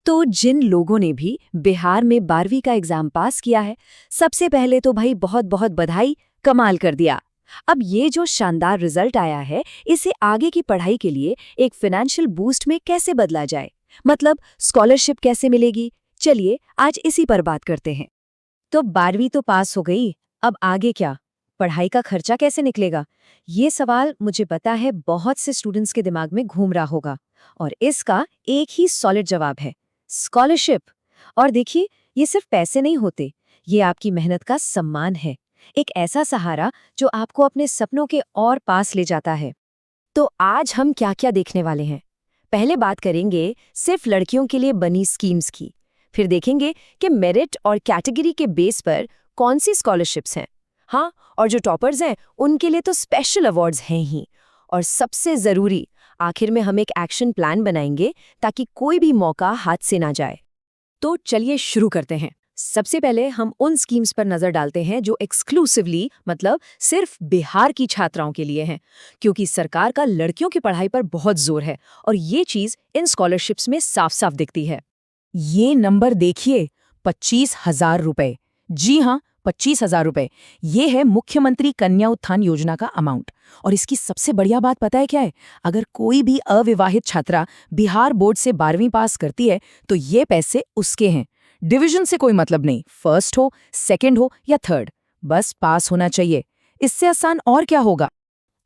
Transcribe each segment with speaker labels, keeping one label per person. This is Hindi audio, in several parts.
Speaker 1: तो जिन लोगों ने भी बिहार में 12वीं का एग्जाम पास किया है, सबसे पहले तो भाई बहुत बहुत बधाई, कमाल कर दिया। अब ये जो शानदार रिजल्ट आया है, इसे आगे की पढ़ाई के लिए एक फाइनेंशियल बूस्ट में कैसे बदला जाए, मतलब स्कॉलरशिप कैसे मिलेगी, चलिए आज इसी पर बात करते हैं। तो 12वीं तो पास हो गई, अब आगे क्या? पढ़ाई का खर्चा कैसे निकलेगा? ये सवाल मुझे पता है बहुत से स्टूडेंट्स के दिमाग में घूम रहा होगा, और इसका एक ही सॉलिड जवाब है, स्कॉलरशिप। और देखिए, ये सिर्फ पैसे नहीं होते, ये आपकी मेहनत का सम्मान है, एक ऐसा सहारा जो आपको अपने सपनों के और पास ले जाता है। तो आज हम क्या क्या देखने वाले हैं? पहले बात करेंगे सिर्फ लड़कियों के लिए बनी स्कीम्स की, फिर देखेंगे कि मेरिट और कैटेगरी के बेस पर कौन सी स्कॉलरशिप्स हैं। हाँ, और जो टॉपर्स हैं उनके लिए तो स्पेशल अवार्ड्स हैं ही। और सबसे ज़रूरी, आखिर में हम एक एक्शन प्लान बनाएंगे ताकि कोई भी मौका हाथ से ना जाए। तो चलिए शुरू करते हैं। सबसे पहले हम उन स्कीम्स पर नजर डालते हैं जो एक्सक्लूसिवली, मतलब सिर्फ बिहार की छात्राओं के लिए हैं, क्योंकि सरकार का लड़कियों की पढ़ाई पर बहुत जोर है और ये चीज इन स्कॉलरशिप्स में साफ साफ दिखती है।
Speaker 2: ये नंबर देखिए, 25,000 रुपए। जी हाँ, 25,000 रुपए। ये है मुख्यमंत्री कन्या उत्थान योजना का अमाउंट। और इसकी सबसे बढ़िया बात पता है क्या है? अगर कोई भी अविवाहित छात्रा बिहार बोर्ड से 12वीं पास करती है तो ये पैसे उसके हैं। डिवीजन से कोई मतलब नहीं, फर्स्ट हो, सेकंड हो या थर्ड, बस पास होना चाहिए। इससे आसान और क्या होगा?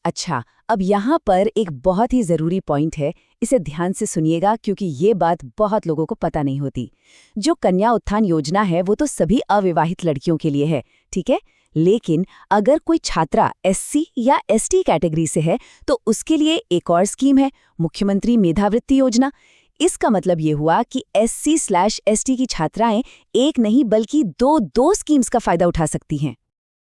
Speaker 1: अच्छा, अब यहाँ पर एक बहुत ही ज़रूरी पॉइंट है, इसे ध्यान से सुनिएगा क्योंकि ये बात बहुत लोगों को पता नहीं होती। जो कन्या उत्थान योजना है वो तो सभी अविवाहित लड़कियों के लिए है, ठीक है? लेकिन अगर कोई छात्रा एससी या एसटी कैटेगरी से है तो उसके लिए एक और स्कीम है, मुख्यमंत्री मेधावृत्ति योजना। इसका मतलब ये हुआ कि SC/ST की छात्राएं एक नहीं बल्कि दो स्कीम्स का फायदा उठा सकती हैं।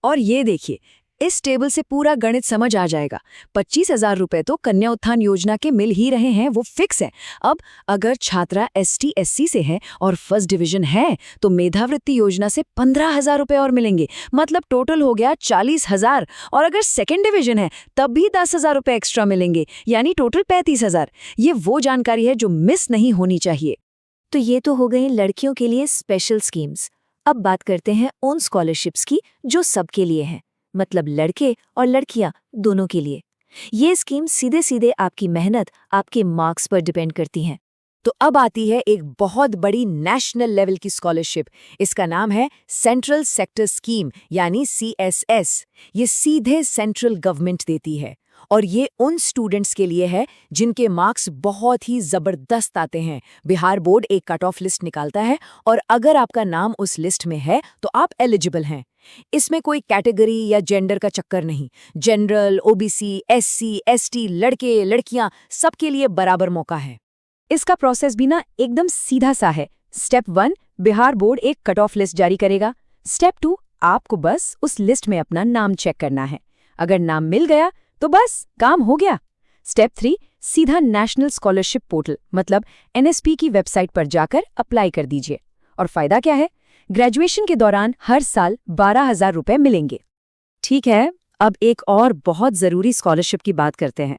Speaker 1: और ये देखिए, इस टेबल से पूरा गणित समझ आ जाएगा। 25,000 रुपए तो कन्या उत्थान योजना के मिल ही रहे हैं, वो फिक्स है। अब अगर छात्रा ST/SC से है और फर्स्ट डिवीजन है तो मेधावृत्ति योजना से 15,000 रुपए और मिलेंगे, मतलब टोटल हो गया 40,000। और अगर सेकेंड डिवीजन है तब भी 10,000 रुपए एक्स्ट्रा मिलेंगे, यानी टोटल 35,000। ये वो जानकारी है जो मिस नहीं होनी चाहिए। तो ये तो हो गई लड़कियों के लिए स्पेशल स्कीम्स। अब बात करते हैं उन स्कॉलरशिप्स की जो सबके लिए हैं, मतलब लड़के और लड़कियां दोनों के लिए। ये स्कीम सीधे सीधे आपकी मेहनत, आपके मार्क्स पर डिपेंड करती हैं। तो अब आती है एक बहुत बड़ी नेशनल लेवल की स्कॉलरशिप। इसका नाम है सेंट्रल सेक्टर स्कीम, यानी CSS। ये सीधे सेंट्रल गवर्नमेंट देती है और ये उन स्टूडेंट्स के लिए है जिनके मार्क्स बहुत ही जबरदस्त आते हैं। बिहार बोर्ड एक कट ऑफ लिस्ट निकालता है और अगर आपका नाम उस लिस्ट में है तो आप एलिजिबल हैं। इसमें कोई कैटेगरी या जेंडर का चक्कर नहीं। जनरल, OBC, SC, ST, लड़के लड़कियां सबके लिए बराबर मौका है। इसका प्रोसेस भी ना एकदम सीधा सा है। स्टेप 1, बिहार बोर्ड एक कट ऑफ लिस्ट जारी करेगा। स्टेप 2, आपको बस उस लिस्ट में अपना नाम चेक करना है। अगर नाम मिल गया तो बस काम हो गया। स्टेप 3, सीधा नेशनल स्कॉलरशिप पोर्टल मतलब NSP की वेबसाइट पर जाकर अप्लाई कर दीजिए। और फायदा क्या है? ग्रेजुएशन के दौरान हर साल 12,000 रुपए मिलेंगे। ठीक है, अब एक और बहुत ज़रूरी स्कॉलरशिप की बात करते हैं।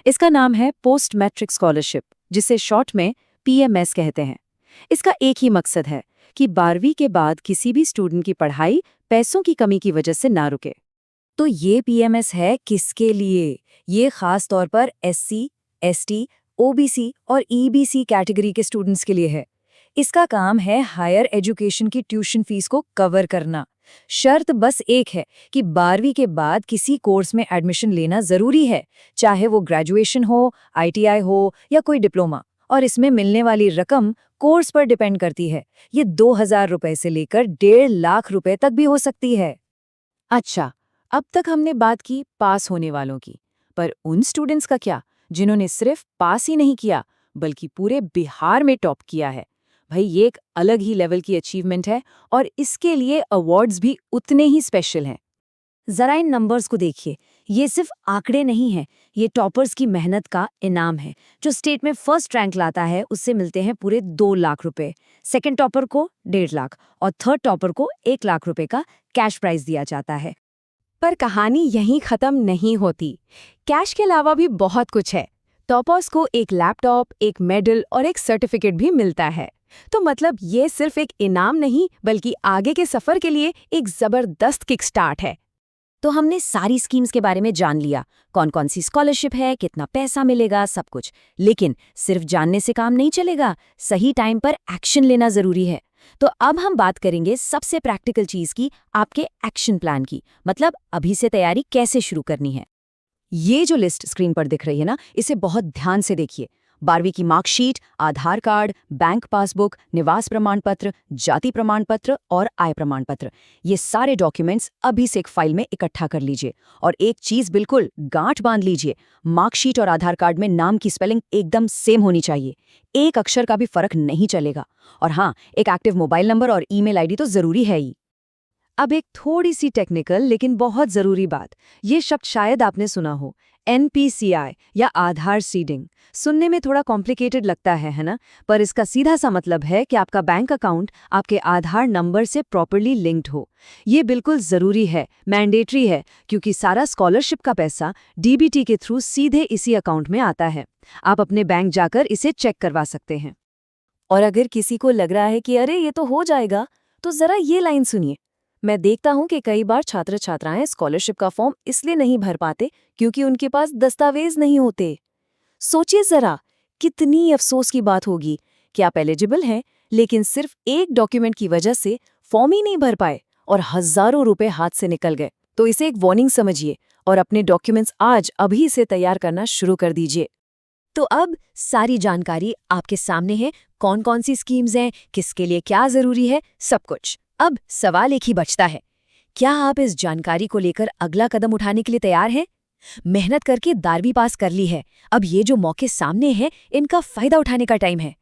Speaker 1: इसका नाम है पोस्ट मैट्रिक स्कॉलरशिप, जिसे शॉर्ट में PMS कहते हैं। इसका एक ही मकसद है कि 12वीं के बाद किसी भी स्टूडेंट की पढ़ाई पैसों की कमी की वजह से ना रुके। तो ये PMS है किसके लिए? ये खास तौर पर SC, ST, OBC और EBC कैटेगरी के स्टूडेंट्स के लिए है। इसका काम है हायर एजुकेशन की ट्यूशन फीस को कवर करना। शर्त बस एक है कि 12वीं के बाद किसी कोर्स में एडमिशन लेना जरूरी है, चाहे वो ग्रेजुएशन हो, ITI हो या कोई डिप्लोमा। और इसमें मिलने वाली रकम कोर्स पर डिपेंड करती है। ये 2,000 रुपए से लेकर 1.5 लाख रुपए तक भी हो सकती है। अच्छा, अब तक हमने बात की पास होने वालों की, पर उन स्टूडेंट्स का क्या जिन्होंने सिर्फ पास ही नहीं किया बल्कि पूरे बिहार में टॉप किया है? भाई, ये एक अलग ही लेवल की अचीवमेंट है और इसके लिए अवार्ड्स भी उतने ही स्पेशल हैं। जरा इन नंबर्स को देखिए, ये सिर्फ आंकड़े नहीं हैं, ये टॉपर्स की मेहनत का इनाम है। जो स्टेट में फर्स्ट रैंक लाता है उससे मिलते हैं पूरे 2 लाख रुपए, सेकंड टॉपर को 1.5 लाख और थर्ड टॉपर को 1 लाख रुपए का कैश प्राइज दिया जाता है। पर कहानी यहीं खत्म नहीं होती। कैश के अलावा भी बहुत कुछ है। टॉपर्स को एक लैपटॉप, एक मेडल और एक सर्टिफिकेट भी मिलता है। तो मतलब ये सिर्फ एक इनाम नहीं बल्कि आगे के सफर के लिए एक जबरदस्त किक स्टार्ट है। तो हमने सारी स्कीम्स के बारे में जान लिया, कौन कौन सी स्कॉलरशिप है, कितना पैसा मिलेगा, सब कुछ। लेकिन सिर्फ जानने से काम नहीं चलेगा, सही टाइम पर एक्शन लेना जरूरी है। तो अब हम बात करेंगे सबसे प्रैक्टिकल चीज की, आपके एक्शन प्लान की, मतलब अभी से तैयारी कैसे शुरू करनी है। ये जो लिस्ट स्क्रीन पर दिख रही है ना, इसे बहुत ध्यान से देखिए। 12वीं की मार्कशीट, आधार कार्ड, बैंक पासबुक, निवास प्रमाण पत्र, जाति प्रमाण पत्र और आय प्रमाण पत्र, ये सारे डॉक्यूमेंट्स अभी से एक फाइल में इकट्ठा कर लीजिए। और एक चीज बिल्कुल गांठ बांध लीजिए, मार्कशीट और आधार कार्ड में नाम की स्पेलिंग एकदम सेम होनी चाहिए, एक अक्षर का भी फर्क नहीं चलेगा। और हाँ, एक एक्टिव मोबाइल नंबर और ईमेल आईडी तो जरूरी है ही। अब एक थोड़ी सी टेक्निकल लेकिन बहुत जरूरी बात, ये शब्द शायद आपने सुना हो, NPCI या आधार सीडिंग। सुनने में थोड़ा कॉम्प्लिकेटेड लगता है ना? पर इसका सीधा सा मतलब है कि आपका बैंक अकाउंट आपके आधार नंबर से प्रॉपर्ली लिंक्ड हो। ये बिल्कुल जरूरी है, मैंडेटरी है, क्योंकि सारा स्कॉलरशिप का पैसा DBT के थ्रू सीधे इसी अकाउंट में आता है। आप अपने बैंक जाकर इसे चेक करवा सकते हैं। और अगर किसी को लग रहा है कि अरे ये तो हो जाएगा, तो जरा ये लाइन सुनिए। मैं देखता हूँ कि कई बार छात्र छात्राएं स्कॉलरशिप का फॉर्म इसलिए नहीं भर पाते क्योंकि उनके पास दस्तावेज नहीं होते। सोचिए जरा, कितनी अफसोस की बात होगी कि आप एलिजिबल हैं लेकिन सिर्फ एक डॉक्यूमेंट की वजह से फॉर्म ही नहीं भर पाए और हजारों रुपए हाथ से निकल गए। तो इसे एक वार्निंग समझिए और अपने डॉक्यूमेंट्स आज अभी से तैयार करना शुरू कर दीजिए। तो अब सारी जानकारी आपके सामने है, कौन कौन सी स्कीम्स हैं, किसके लिए क्या जरूरी है, सब कुछ। अब सवाल एक ही बचता है, क्या आप इस जानकारी को लेकर अगला कदम उठाने के लिए तैयार हैं? मेहनत करके 12वीं पास कर ली है, अब ये जो मौके सामने हैं, इनका फायदा उठाने का टाइम है।